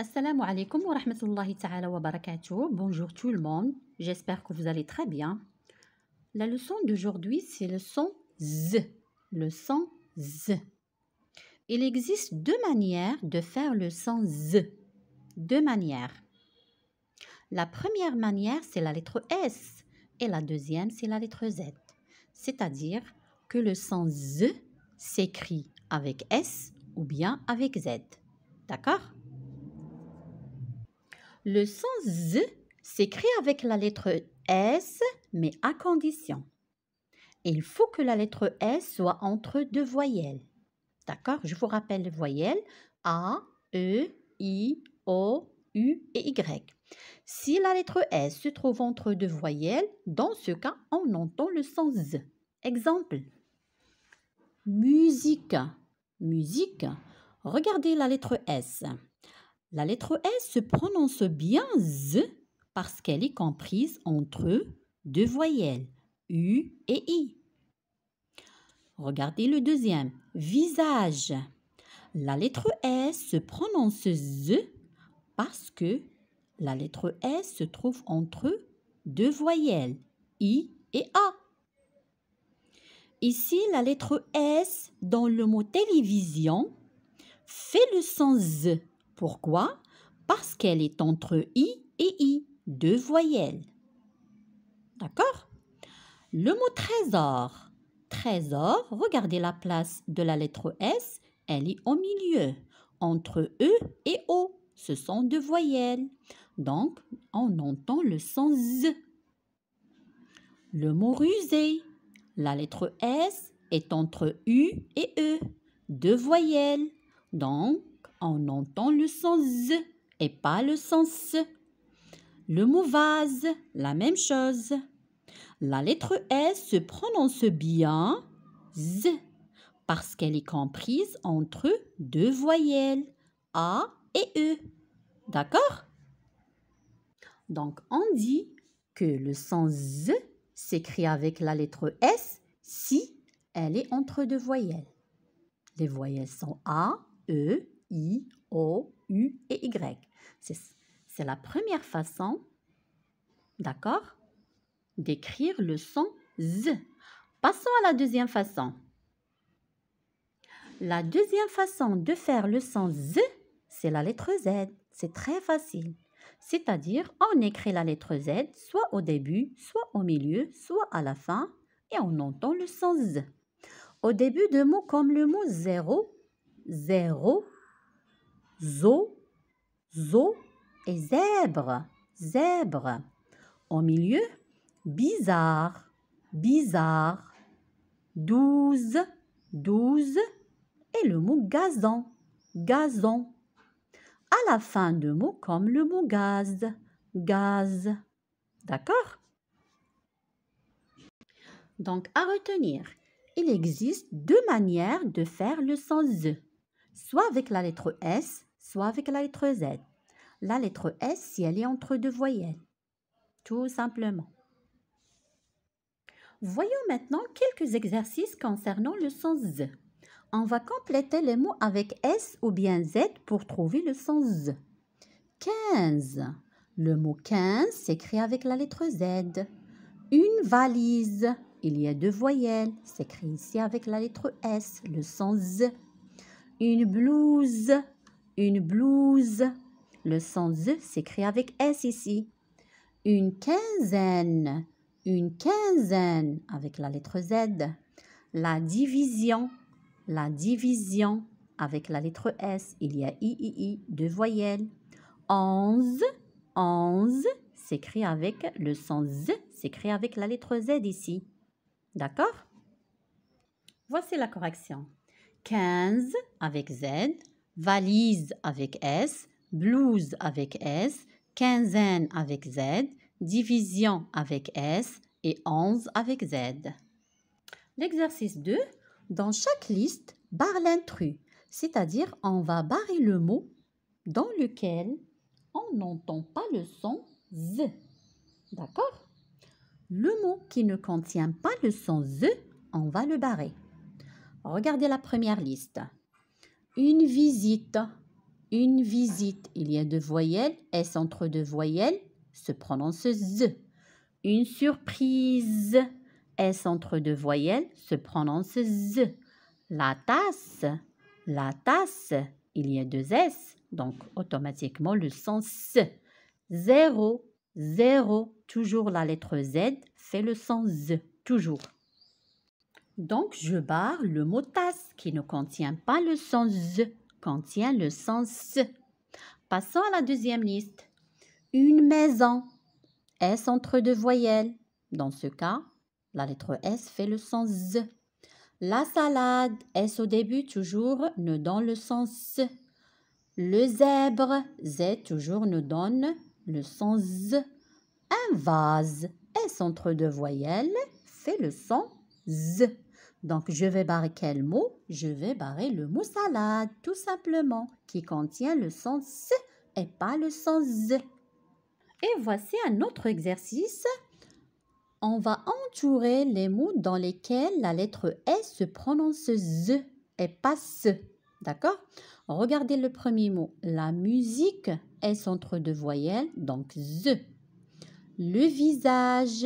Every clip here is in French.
Assalamu alaikum wa rahmatullahi ta'ala wa barakatuh. Bonjour tout le monde, j'espère que vous allez très bien. La leçon d'aujourd'hui, c'est le son Z. Le son Z. Il existe deux manières de faire le son Z. Deux manières. La première manière, c'est la lettre S et la deuxième, c'est la lettre Z. C'est-à-dire que le son Z s'écrit avec S ou bien avec Z. D'accord ? Le son Z s'écrit avec la lettre S, mais à condition. Il faut que la lettre S soit entre deux voyelles. D'accord? Je vous rappelle les voyelles A, E, I, O, U et Y. Si la lettre S se trouve entre deux voyelles, dans ce cas, on entend le son Z. Exemple. Musique. Musique. Regardez la lettre S. La lettre S se prononce bien Z parce qu'elle est comprise entre deux voyelles, U et I. Regardez le deuxième, visage. La lettre S se prononce Z parce que la lettre S se trouve entre deux voyelles, I et A. Ici, la lettre S dans le mot télévision fait le son Z. Pourquoi? Parce qu'elle est entre I et I, deux voyelles. D'accord? Le mot trésor. Trésor, regardez la place de la lettre S, elle est au milieu, entre E et O. Ce sont deux voyelles. Donc, on entend le son Z. Le mot rusé. La lettre S est entre U et E, deux voyelles. Donc, on entend le son Z et pas le son S. Le mot vase, la même chose. La lettre S se prononce bien Z parce qu'elle est comprise entre deux voyelles A et E. D'accord? Donc, on dit que le son Z s'écrit avec la lettre S si elle est entre deux voyelles. Les voyelles sont A, E, I, O, U et Y. C'est la première façon, d'accord, d'écrire le son Z. Passons à la deuxième façon. La deuxième façon de faire le son Z, c'est la lettre Z. C'est très facile. C'est-à-dire, on écrit la lettre Z soit au début, soit au milieu, soit à la fin, et on entend le son Z. Au début de mots comme le mot zéro, zéro, zo, zo et zèbre, zèbre. Au milieu, bizarre, bizarre, 12, 12 et le mot gazon, gazon. À la fin de mots comme le mot gaz, gaz. D'accord? Donc, à retenir, il existe deux manières de faire le son Z, soit avec la lettre S, soit avec la lettre Z. La lettre S si elle est entre deux voyelles, tout simplement. Voyons maintenant quelques exercices concernant le son Z. On va compléter les mots avec S ou bien Z pour trouver le son Z. 15. Le mot 15 s'écrit avec la lettre Z. Une valise. Il y a deux voyelles. S'écrit ici avec la lettre S, le son Z. Une blouse. Une blouse. Le son Z s'écrit avec S ici. Une quinzaine. Une quinzaine avec la lettre Z. La division. La division avec la lettre S. Il y a I, deux voyelles. 11. 11 s'écrit avec le son Z, s'écrit avec la lettre Z ici. D'accord? Voici la correction. 15 avec Z, valise avec S, blouse avec S, quinzaine avec Z, division avec S et 11 avec Z. L'exercice 2, dans chaque liste, barre l'intrus, c'est-à-dire on va barrer le mot dans lequel on n'entend pas le son Z. D'accord? Le mot qui ne contient pas le son Z, on va le barrer. Regardez la première liste. Une visite. Une visite, il y a deux voyelles. S entre deux voyelles se prononce Z. Une surprise, S entre deux voyelles se prononce Z. La tasse, il y a deux S, donc automatiquement le son S. Zéro, zéro, toujours la lettre Z fait le son Z, toujours. Donc, je barre le mot tasse qui ne contient pas le son Z, contient le son S. Passons à la deuxième liste. Une maison, S entre deux voyelles. Dans ce cas, la lettre S fait le son Z. La salade, S au début, toujours nous donne le son S. Le zèbre, Z toujours nous donne le son Z. Un vase, S entre deux voyelles, fait le son Z. Donc, je vais barrer quel mot? Je vais barrer le mot salade, tout simplement, qui contient le son S et pas le son Z. Et voici un autre exercice. On va entourer les mots dans lesquels la lettre S se prononce Z et pas S. D'accord? Regardez le premier mot. La musique, S entre deux voyelles, donc Z. Le visage,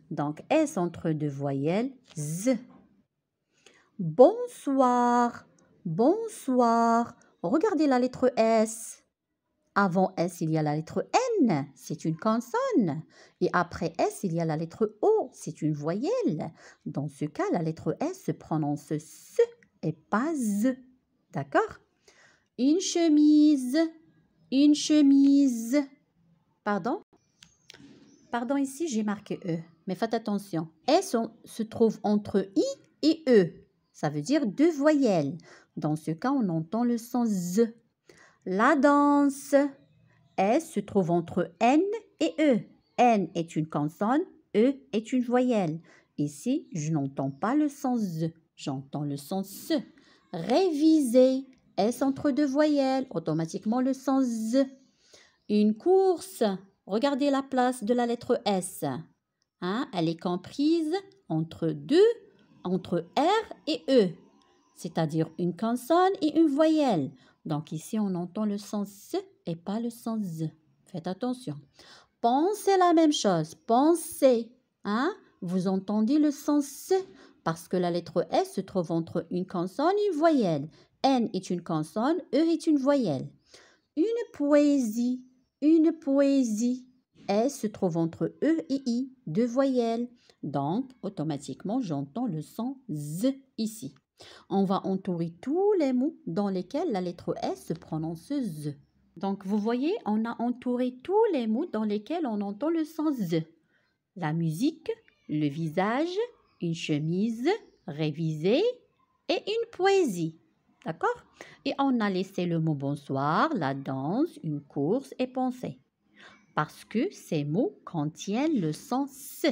donc S entre deux voyelles, Z. Bonsoir, regardez la lettre S. Avant S, il y a la lettre N, c'est une consonne. Et après S, il y a la lettre O, c'est une voyelle. Dans ce cas, la lettre S se prononce S et pas Z. D'accord? Une chemise. Pardon, ici j'ai marqué E, mais faites attention. S se trouve entre I et E. Ça veut dire deux voyelles. Dans ce cas, on entend le son Z. La danse. S se trouve entre N et E. N est une consonne, E est une voyelle. Ici, je n'entends pas le son Z, j'entends le son S. Réviser, S entre deux voyelles, automatiquement le son Z. Une course, regardez la place de la lettre S. Elle est comprise entre R et E, c'est-à-dire une consonne et une voyelle. Donc ici, on entend le son S et pas le son Z. Faites attention. Pensez la même chose. Pensez. Vous entendez le son S parce que la lettre S se trouve entre une consonne et une voyelle. N est une consonne, E est une voyelle. Une poésie. S se trouve entre E et I, deux voyelles. Donc, automatiquement, j'entends le son Z ici. On va entourer tous les mots dans lesquels la lettre S se prononce Z. Donc, vous voyez, on a entouré tous les mots dans lesquels on entend le son Z. La musique, le visage, une chemise, réviser et une poésie. D'accord? Et on a laissé le mot bonsoir, la danse, une course et penser. Parce que ces mots contiennent le son S.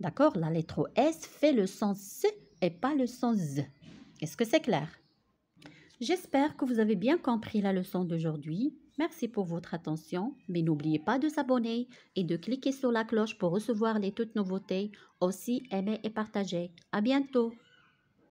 D'accord? La lettre S fait le son S et pas le son Z. Est-ce que c'est clair? J'espère que vous avez bien compris la leçon d'aujourd'hui. Merci pour votre attention, mais n'oubliez pas de s'abonner et de cliquer sur la cloche pour recevoir les toutes nouveautés. Aussi, aimez et partagez. À bientôt!